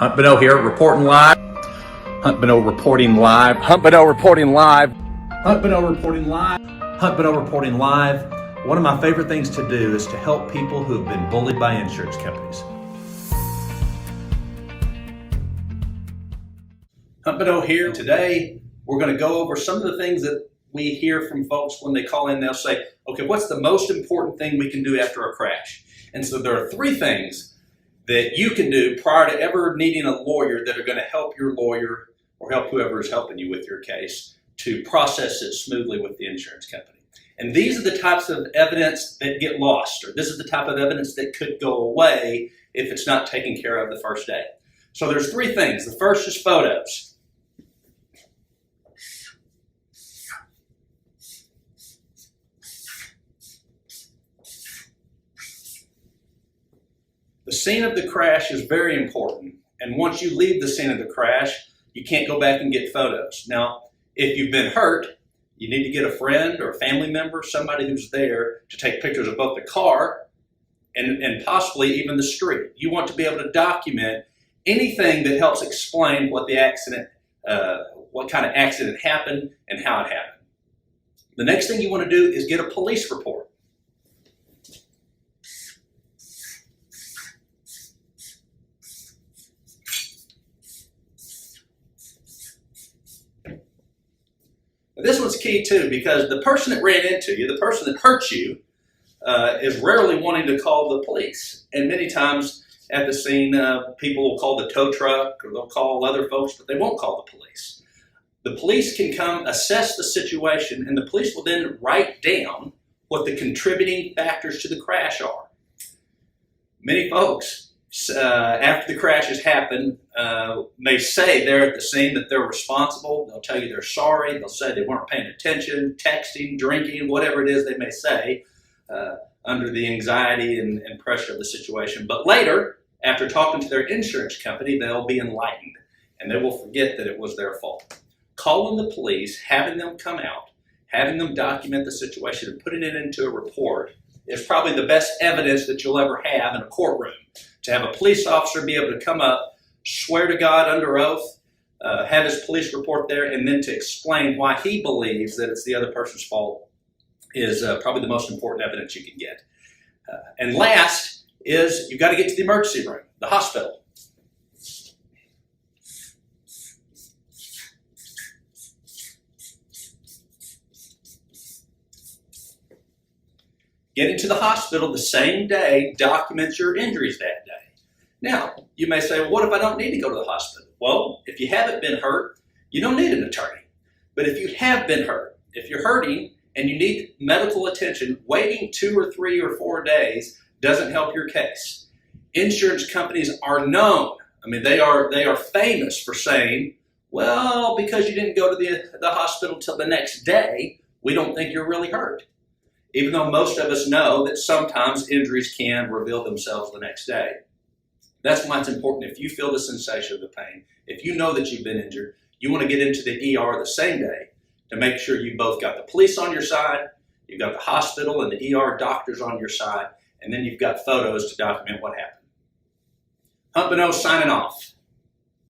Hunt Bonneau here, reporting live. Hunt Bonneau reporting live. Hunt Bonneau reporting live. Hunt Bonneau reporting live. Hunt Bonneau reporting live. One of my favorite things to do is to help people who have been bullied by insurance companies. Hunt Bonneau here. Today, we're going to go over some of the things that we hear from folks when they call in. They'll say, okay, what's the most important thing we can do after a crash? And so there are three things that you can do prior to ever needing a lawyer that are going to help your lawyer or help whoever is helping you with your case to process it smoothly with the insurance company. And these are the types of evidence that get lost, or this is the type of evidence that could go away if it's not taken care of the first day. So there's three things. The first is photos. The scene of the crash is very important, and once you leave the scene of the crash, you can't go back and get photos. Now, if you've been hurt, you need to get a friend or a family member, somebody who's there to take pictures of both the car and possibly even the street. You want to be able to document anything that helps explain what the accident, what kind of accident happened and how it happened. The next thing you want to do is get a police report. This one's key too, because the person that ran into you, the person that hurt you, is rarely wanting to call the police. And many times at the scene, people will call the tow truck or they'll call other folks, but they won't call the police. The police can come assess the situation, and the police will then write down what the contributing factors to the crash are. Many folks, after the crash has happened, may say they're at the scene that they're responsible. They'll tell you they're sorry. They'll say they weren't paying attention, texting, drinking, whatever it is they may say, under the anxiety and pressure of the situation. But later, after talking to their insurance company, they'll be enlightened and they will forget that it was their fault. Calling the police, having them come out, having them document the situation and putting it into a report is probably the best evidence that you'll ever have in a courtroom. To have a police officer be able to come up, swear to God under oath, have his police report there, and then to explain why he believes that it's the other person's fault is probably the most important evidence you can get. And last is you've got to get to the emergency room, the hospital. Getting to the hospital the same day documents your injuries that day. Now, you may say, well, what if I don't need to go to the hospital? Well, if you haven't been hurt, you don't need an attorney. But if you have been hurt, if you're hurting and you need medical attention, waiting 2 or 3 or 4 days doesn't help your case. Insurance companies are known. I mean, they are famous for saying, well, because you didn't go to the hospital till the next day, we don't think you're really hurt. Even though most of us know that sometimes injuries can reveal themselves the next day. That's why it's important, if you feel the sensation of the pain, if you know that you've been injured, you want to get into the ER the same day to make sure you both got the police on your side, you've got the hospital and the ER doctors on your side, and then you've got photos to document what happened. Hunt Bonneau signing off.